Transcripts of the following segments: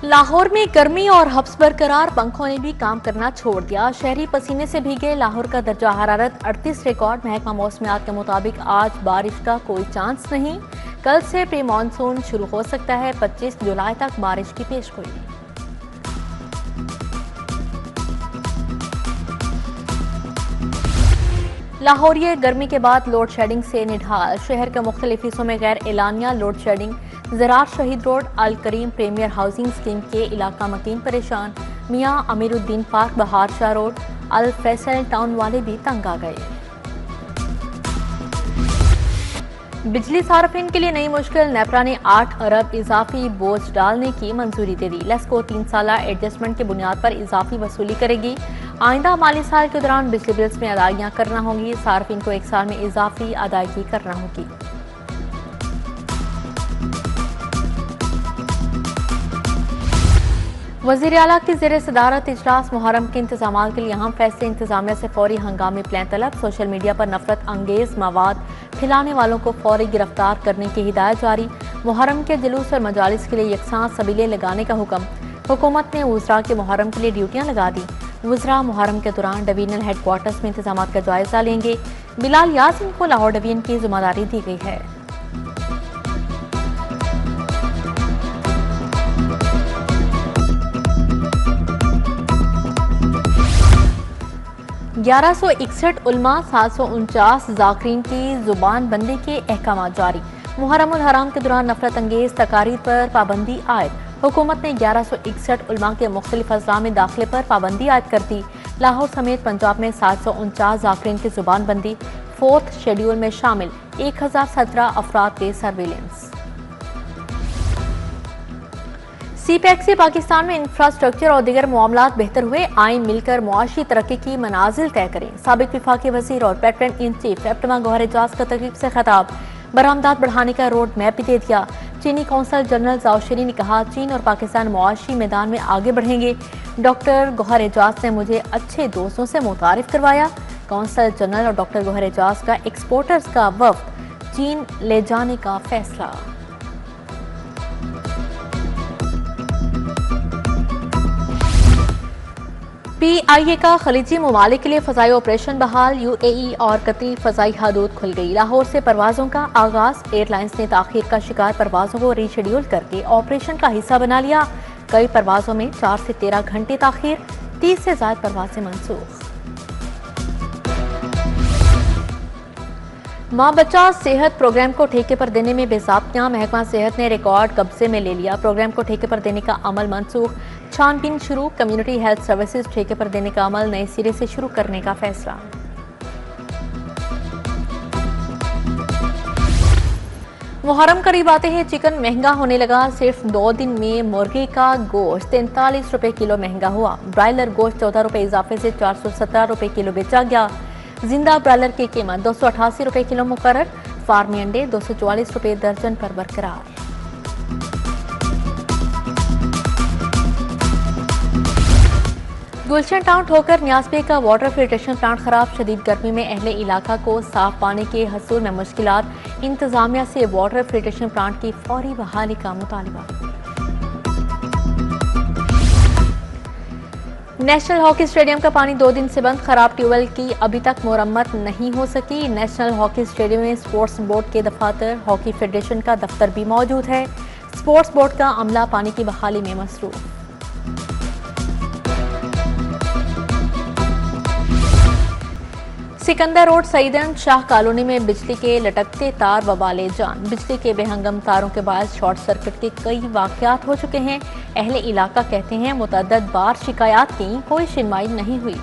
लाहौर में गर्मी और हब्स बरकरार, पंखों ने भी काम करना छोड़ दिया। शहरी पसीने से भीगे। लाहौर का दर्जा हरारत 38 रिकॉर्ड। महकमा मौसमियात के मुताबिक आज बारिश का कोई चांस नहीं। कल से प्री मानसून शुरू हो सकता है। 25 जुलाई तक बारिश की पेशगोई। लाहौरिये गर्मी के बाद लोड शेडिंग से निढाल। शहर के मुख्तलिफ हिस्सों में गैर एलानिया लोड शेडिंग। ज़रात Shaheed road, Al Karim premier housing scheme के इलाका मकीन परेशान। Mian Amiruddin park, Bahar Shah road, Al Faisal town वाले भी तंग आ गए। बिजली सार्फिन के लिए नई मुश्किल। नेपरा ने 8 अरब इजाफी बोझ डालने की मंजूरी दे दी। लेस्को 3 साला एडजस्टमेंट की बुनियाद पर इजाफी वसूली करेगी। आइंदा माली साल के दौरान बिजली बिल्स में अदायगियां करना होंगी। सार्फिन को 1 साल में इजाफी अदायगी करना होगी। वज़ीर आला की ज़ेर सदारत इजलास। मुहर्रम के इंतजाम के लिए अहम फैसले। इंतजामिया से फौरी हंगामी प्लान तलब। सोशल मीडिया पर नफरत अंगेज मवाद फैलाने वालों को फौरी गिरफ्तार करने की हिदायत जारी। मुहर्रम के जुलूस और मजालिस के लिए यकसां सबीलें लगाने का हुक्म। हुकूमत ने वज़रा के मुहर्रम के लिए ड्यूटियां लगा दी। वज़रा मुहर्रम के दौरान डिवीजनल हेडक्वार्टर्स में इंतजाम का जायजा लेंगे। बिलाल यासीन को लाहौर डिवीजन की जिम्मेदारी दी गई है। ग्यारह सौ 61 उल्मा, 749 जाकिरीन की जुबान बंदी के अहकाम जारी। मुहर्रम उल हराम के दौरान नफरत अंगेज तकारीर पर पाबंदी आयद। हुकूमत ने 1161 उल्मा के मुख्तलिफ अज़ला में दाखिले पर पाबंदी आयद कर दी। लाहौर समेत पंजाब में 749 जाकिरीन की जुबान बंदी। 4th शेड्यूल में शामिल 1017 अफराद के सर्विलेंस। सीपैक से पाकिस्तान में इंफ्रास्ट्रक्चर और दीगर मामलात बेहतर हुए। आए मिलकर मुआशी तरक्की की मनाजिल तय करें। साबिक विफाकी वजीर और patron in chief lieutenant Gauhar Ejaz का तकरीब से खिताब। बरामदात बढ़ाने का रोड मैप भी दे दिया। चीनी कौंसल जनरल जाओशरी ने कहा, चीन और पाकिस्तान मुआशी मैदान में आगे बढ़ेंगे। डॉक्टर गौहर एजाज ने मुझे अच्छे दोस्तों से मुतारिफ करवाया। कौंसल जनरल और डॉक्टर गौहर एजाज का एक्सपोर्टर्स का वफ्द चीन ले जाने का फैसला। PIA का खलीजी ममालिक के लिए फ़ज़ाई ऑपरेशन बहाल। UAE और कतरी फ़ज़ाई हदूद खुल गई। लाहौर से परवाज़ों का आगाज़। एयरलाइंस ने ताख़ीर का शिकार परवाज़ों को रीशेड्यूल करके ऑपरेशन का हिस्सा बना लिया। कई परवाज़ों में 4 से 13 घंटे ताख़ीर। 30 से ज़ायद परवाज़ें मनसूख। माँ बच्चा सेहत प्रोग्राम को ठेके पर देने में बेज़ाब्तियां। महकमा सेहत ने रिकॉर्ड कब्जे में ले लिया। प्रोग्राम को ठेके पर देने का अमल मनसूख। छानबीन शुरू। कम्युनिटी हेल्थ सर्विसेज ठेके पर देने का अमल नए सिरे से शुरू करने का फैसला। मुहर्रम करीब आते हैं, चिकन महंगा होने लगा। सिर्फ 2 दिन में मुर्गी का गोश्त 43 रुपए किलो महंगा हुआ। ब्रायलर गोश्त 14 रुपए इजाफे से 417 रुपए किलो बेचा गया। जिंदा ब्रायलर की कीमत 288 रुपए किलो मुकर्रर। फार्मी अंडे 244 रुपए दर्जन पर बरकरार। गुलशन टाउन ठोकर न्यासपे का वाटर फिल्ट्रेशन प्लांट खराब। शदीद गर्मी में अहले इलाका को साफ पानी के हसूल में मुश्किलात। इंतजामिया से वाटर फिल्ट्रेशन प्लांट की फौरी बहाली का मुतालबा। नेशनल हॉकी स्टेडियम का पानी 2 दिन से बंद। खराब ट्यूबवेल की अभी तक मुरम्मत नहीं हो सकी। नेशनल हॉकी स्टेडियम में स्पोर्ट्स बोर्ड के दफातर, हॉकी फेडरेशन का दफ्तर भी मौजूद है। स्पोर्ट्स बोर्ड का अमला पानी की बहाली में मसरूफ। सिकंदर रोड सईदन शाह कॉलोनी में बिजली के लटकते तार बवाले जान। बिजली के बेहंगम तारों के बाद शॉर्ट सर्किट के कई वाकयात हो चुके हैं। अहले इलाका कहते हैं मुतअद्दद बार शिकायत की, कोई सुनवाई नहीं हुई।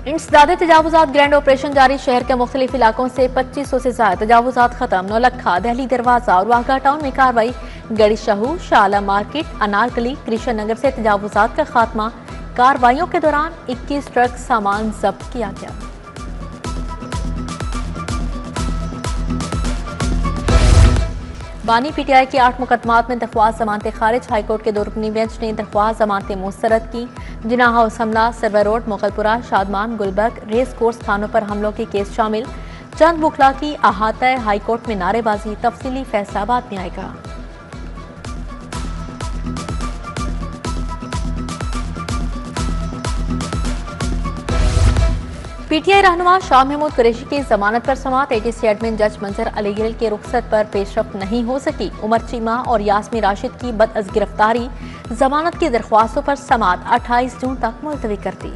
इंसदादे तजावुजात ग्रैंड ऑपरेशन जारी। शहर के मुख्तलिफ इलाकों से 2500 से ज्यादा तजावुजात खत्म। नौलखा, दहली दरवाजा और वाघा टाउन में कार्रवाई। गड़ी शाहू, शाला मार्केट, अनारकली, कृष्ण नगर से तजावुजात का खात्मा। कार्रवाइयों के दौरान 21 ट्रक सामान जब्त किया गया। बानी PTI के 8 मुकदमात में दरख्वास्त जमानतें खारिज। हाईकोर्ट के 2 रुकनी बेंच ने दरख्वास्त जमानतें मुस्तरद की। जिना हाउस हमला, Sarwar road, Mughalpura, Shadman, Gulberg, race course थानों पर हमलों के केस शामिल। चंद बुखला की अहाता हाईकोर्ट में नारेबाजी। तफसीली फैसला बाद में आएगा। पीटीआई रहनुमा शाह महमूद कुरैशी की जमानत पर समाअत। एटीसी एडमिन जज मंजर अली गिल के रुखसत पर पेशरफ नहीं हो सकी। उमर चीमा और यास्मीन राशिद की बदअज़ गिरफ्तारी। जमानत की दरख्वास्तों पर समाअत 28 जून तक मुलतवी कर दी।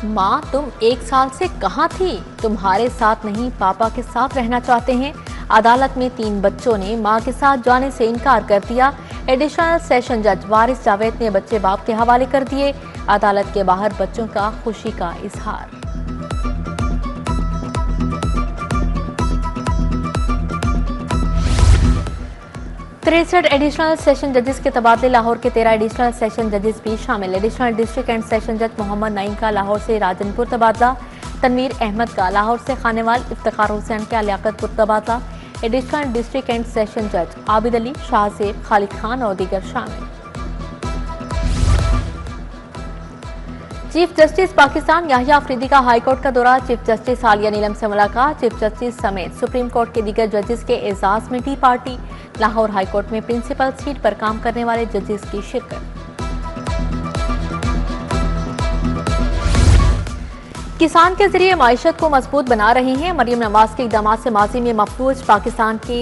माँ, तुम 1 साल से कहाँ थी? तुम्हारे साथ नहीं, पापा के साथ रहना चाहते हैं। अदालत में 3 बच्चों ने मां के साथ जाने से इनकार कर दिया। एडिशनल सेशन जज वारिस जावेद ने बच्चे बाप के हवाले कर दिए। अदालत के बाहर बच्चों का खुशी का इजहार। तिरसठ एडिशनल सेशन जजेस के तबादले। लाहौर के 13 एडिशनल सेशन जजेस भी शामिल। एडिशनल डिस्ट्रिक्ट एंड सेशन जज मोहम्मद नईम का लाहौर से राजनपुर तबादला। तनवीर अहमद का लाहौर से खानेवाल। इफ्तिखार हुसैन का लियाकतपुर तबादला। एडिशनल डिस्ट्रिक्ट एंड सेशन जज आबिद अली, शाहजेब, खालिद खान और दीगर शामिल। चीफ जस्टिस पाकिस्तान याहिया अफरीदी का हाईकोर्ट का दौरा। चीफ जस्टिस आलिया नीलम से मुलाकात। चीफ जस्टिस समेत सुप्रीम कोर्ट के दीगर जजेस के एजाज में टी पार्टी। लाहौर हाईकोर्ट में प्रिंसिपल सीट पर काम करने वाले जजेस की शिरकत। किसान के जरिए माइशत को मजबूत बना रहे हैं। मरियम नवाज के इकदाम से माजी में मफलूज पाकिस्तान के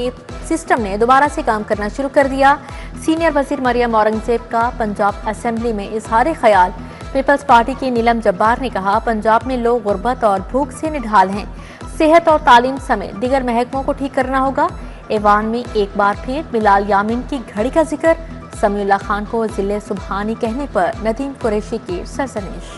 सिस्टम ने दोबारा से काम करना शुरू कर दिया। सीनियर वजीर मरियम औरंगजेब का पंजाब असेंबली में इजहार ख्याल। पीपल्स पार्टी की नीलम जब्बार ने कहा, पंजाब में लोग गुर्बत और भूख से निढाल हैं। सेहत और तालीम समेत दीगर महकमों को ठीक करना होगा। ऐवान में एक बार फिर बिलाल यामीन की घड़ी का जिक्र। समीउल्लाह खान को जिले सुबहानी कहने पर नदीम कुरैशी की सरजनिश।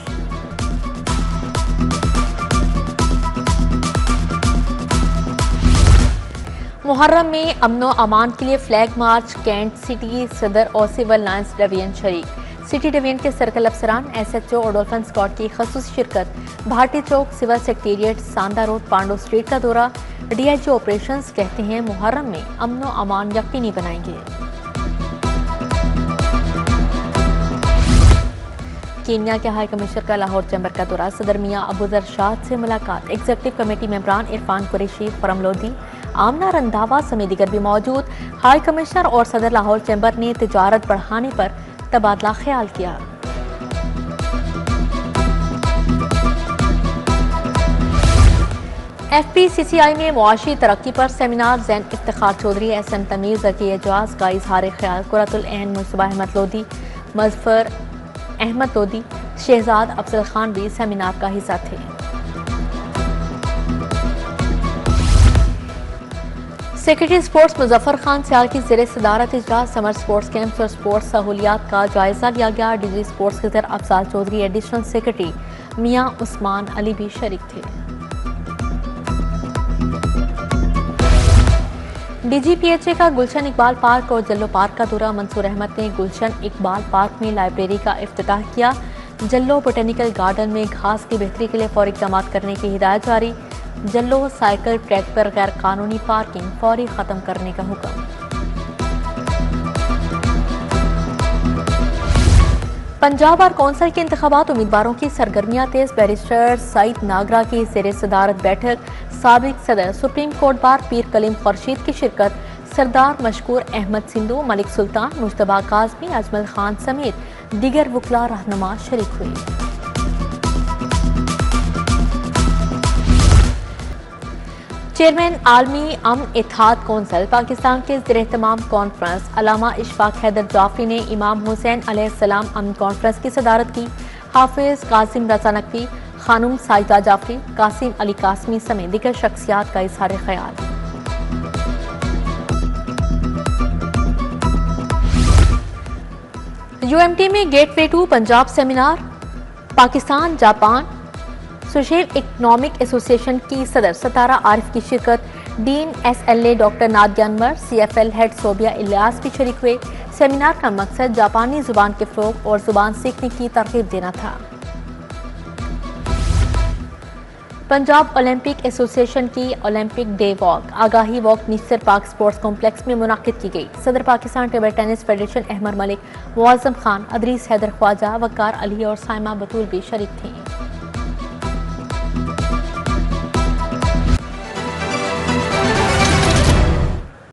मुहर्रम में अमनो अमान के लिए flag march. Cantt city Saddar और सिविल लाइन्स डिवीजन शरीक। सिटी डिवीजन के सर्कल अफसरान, SHO और डॉल्फिन स्क्वाड की खसूस शिरकत। Bhati Chowk, civil secretariat, Sanda road, Pando street का दौरा। DIG ऑपरेशंस कहते हैं मुहर्रम में अमनो अमान यकीनी बनाएंगे। कीनिया के हाई कमिश्नर का लाहौर चैम्बर का दौरा। सदर मियां अबूजर शाद से मुलाकात। एग्जीक्यूटिव कमेटी मेंबरान इरफान कुरैशी, फरम लोधी, आमना रंधावा समेत दीगर भी मौजूद। हाई कमिश्नर और सदर लाहौर चैम्बर ने तिजारत बढ़ाने पर तबादला ख्याल किया। FPCCI में मुआशी तरक्की पर सेमिनार। जैन इफ्तिखार चौधरी, SM तमीज की एजाज का इजहार ख्याल। कुरतुल ऐन मुस्तफा अहमद लोधी, मजफर अहमद लोधी, शहजाद अफजल खान भी सेमिनार का हिस्सा थे। सेक्रेटरी स्पोर्ट्स मुजफ्फर खान सियाल की ज़ेरे सदारत इजलास। समर स्पोर्ट्स कैंप्स और स्पोर्ट्स सहूलियात का जायजा लिया गया। DG sports Khizar Afzal Chaudhry, additional secretary Mian Usman Ali भी शरीक थे। DGPHA का गुलशन इकबाल पार्क और जल्लो पार्क का दौरा। मंसूर अहमद ने गुलशन इकबाल पार्क में लाइब्रेरी का इफ्तिताह किया। जल्लो बोटेनिकल गार्डन में घास की बेहतरी के लिए फौरी इक़दाम करने की हिदायत जारी। जल्लो साइकिल ट्रैक पर गैर कानूनी पार्किंग फौरी खत्म करने का हुक्म। पंजाब बार कौंसिल के इंतखाबात, उम्मीदवारों की सरगर्मियां तेज। बैरिस्टर सईद नागरा की ज़ेरे सदारत बैठक। साबिक सदर सुप्रीम कोर्ट बार पीर कलीम खुर्शीद की शिरकत। सरदार मशकूर अहमद सिंधु, मलिक सुल्तान, मुश्तबा काज़मी, अजमल खान समेत दीगर वकला रहनुमा शरीक हुए। चेयरमैन आलमी अमन इत्तेहाद कौंसिल पाकिस्तान के ज़ेर-ए-एहतमाम कॉन्फ्रेंस। अल्लामा इशफाक हैदर जाफरी ने इमाम हुसैन अलैहिस्सलाम अमन कॉन्फ्रेंस की सदारत की। हाफिज कासिम रजा नकवी, खानुम साइदा जाफरी, कासिम अली कासमी समेत दीगर शख्सियात का इजहार ख्याल। UMT में gateway to Punjab seminar. Pakistan Japan social economic association की सदर सतारा आरिफ की शिरकत। Dean SLA doctor Nadia Anwar, CFL head Sobia Ilyas भी शरीक हुए। सेमिनार का मकसद जापानी जुबान के फ़रोग और जुबान सीखने की तरगीब देना था। पंजाब ओलंपिक एसोसिएशन की ओलंपिक डे वॉक आगाही walk Nishtar Pak sports complex में मुनाकिद की गई। सदर Pakistan table tennis federation Ahmed Malik, Muazzam Khan, Idrees Haider Khawaja, Waqar Ali और साइमा बतूल भी शरीक थे।